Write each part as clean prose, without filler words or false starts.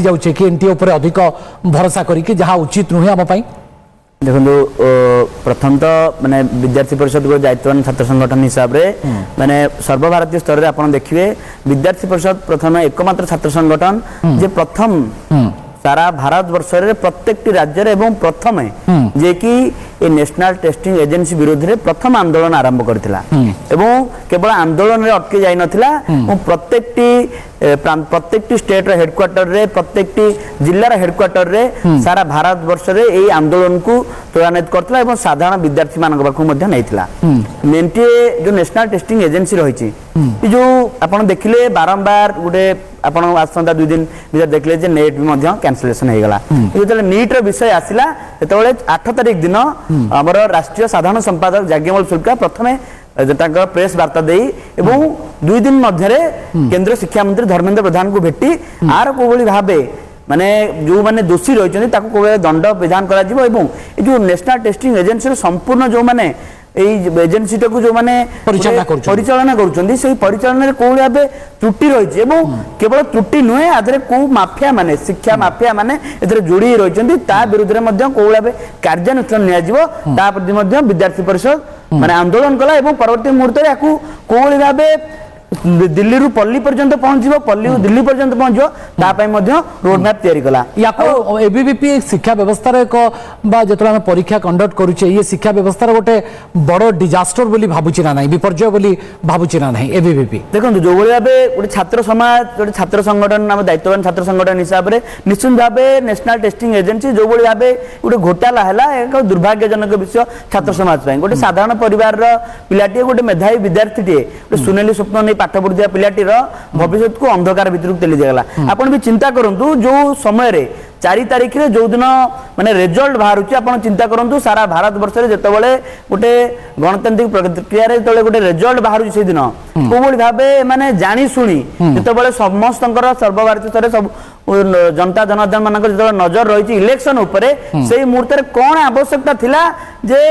जाऊे कि एनटीए उपर अधिक भरोसा करके जहाँ उचित नुहे आम देखो प्रथम तो माने विद्यार्थी परिषद को दायित्वान छात्र संगठन हिसाब रे माने सर्वभारतीय स्तर रे आपण देखिए विद्यार्थी परिषद प्रथम एकमात्र छात्र संगठन जे प्रथम सारा भारत वर्ष रे प्रत्येक राज्य रे एवं प्रथम जे कि ए नेशनल टेस्टिंग एजेंसी विरोध रे प्रथम आंदोलन आरंभ करथिला एवं केवल आंदोलन रे अटके जाय नथिला प्रत्येक स्टेट रे हेडक्वार्टर रे प्रत्येक जिल्ला रे हेडक्वार्टर रे सारा भारत वर्ष रे एई आंदोलन को त्वरान्वित करथिला एवं साधारण विद्यार्थी मानक पाखु मध्ये नैथिला एनटीए जो नेशनल टेस्टिंग एजेंसी रहिछि ई जो आपण देखिले बारंबार गुटे आपण आसंता 2 दिन भीतर देखले जे नेट भी मध्ये कैंसिलेशन हे गला जेतले नीट रो विषय आसिला तेतबेले 8 तारिख दिन हमर राष्ट्रीय साधारण संपादक जाज्ञमल शुक्ला प्रथमे प्रेस वार्ता दे एवं 2 दिन मध्य केंद्र शिक्षा मंत्री धर्मेंद्र प्रधान को भेटी आर कोभली भाबे माने जो माने दोषी रहिछन ताको कोबे दंड विधान करा जिवो एवं ए जो नेशनल टेस्टिंग एजेंसी संपूर्ण जो माने एजेंसी को जो माने परिचालना करुछन्ती से परिचालन को भाबे त्रुटि रहिछि एवं केवल त्रुटि नुहे आदरे को माफिया माने शिक्षा माफिया माने एतरे जोड़ी रहिछन्ती ता विरुद्ध रे मध्य को भाबे कार्यानुष्ठान निया जिवो ता प्रति मध्य विद्यार्थी परिषद माने आंदोलन कला एवं परवर्ती मुहूर्त रे आकु को भाबे दिल्ली रु पल्ली पर्यंत पहुंचो पल्ली रु दिल्ली पर्यंत पहुंचो तापाई मध्य रोड मैप तैयारी कला याको एबीवीपी शिक्षा व्यवस्था रे को बा जेतला हम परीक्षा कंडक्ट करूचे ये शिक्षा व्यवस्था रे गोटे बड़ो डिजास्टर बोली भाबुची ना नाही विपर्जय बोली भाबुची ना नाही एबीवीपी देखंतु जो बोली भाबे गोटे छात्र समाज गोटे छात्र संगठन नाम दायित्ववान छात्र संगठन हिसाब रे निश्चित भाबे नेशनल टेस्टिंग एजेंसी जो बोली भाबे गोटे घोटाला हैला एक दुर्भाग्यजनक विषय छात्र समाज पय गोटे साधारण परिवार रो पिलाटी गोटे मेधावी विद्यार्थी टे गोटे सुनेली स्वप्न पाठ पढ़ुआ पिलाटीर भविष्य को अंधकार भितर तेली दिगला आपण भी चिंता करंतु जो समय रे 4 तारिख रे जो दिन माने रिजल्ट बाहरुची आपण चिंता करंतु सारा भारत वर्ष रे जतबेले गोटे गणतांत्रिक प्रक्रिया रे तळे गोटे रिजल्ट बाहरुची से दिन कोबोली भाबे माने जानी सुनी जतबेले समस्तंकर सर्वभारतीय स्तर सब जनता जनार्दन मानकर जतबेले नजर रहिची इलेक्शन उपरे सेही मुहूर्त रे कोन आवश्यकता थिला जे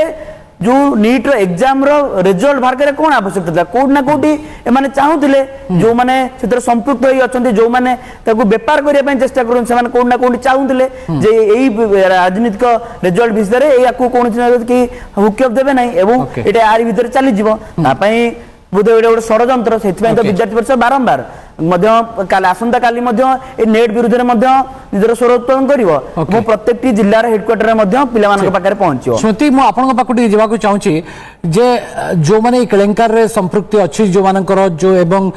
जो नीट रो एग्जाम रो रिजल्ट बाहर करे कोन आवश्यकता था कोड ना कोटी ए माने चाहुतिले जो माने सेतर संपृक्त होई अछंती जो माने ताको व्यापार करिया पय चेष्टा करन से माने कोड ना कोटी चाहुतिले जे एई राजनीतिक रिजल्ट भितरे ए याकू कोन कि हुकअप देबे नै एवं एटा आरि भितर चली जिवो ता पय बुध एटा गोटे षडयंत्र सेति पय तो विद्यार्थी परिषद बारंबार मध्य काल आसंता काली मध्य ए नेट विरुद्ध रे मध्य निजर स्वर उत्तोलन करिवो मो प्रत्येक जिल्ला रे हेडक्वार्टर रे मध्य पिला मानक पाकरे पहुंचियो स्मृति मो आपन पाकुटी जेवा को चाहूची जे जो माने केलेंकार रे संपृक्ति अछि जो मानकर जो एवं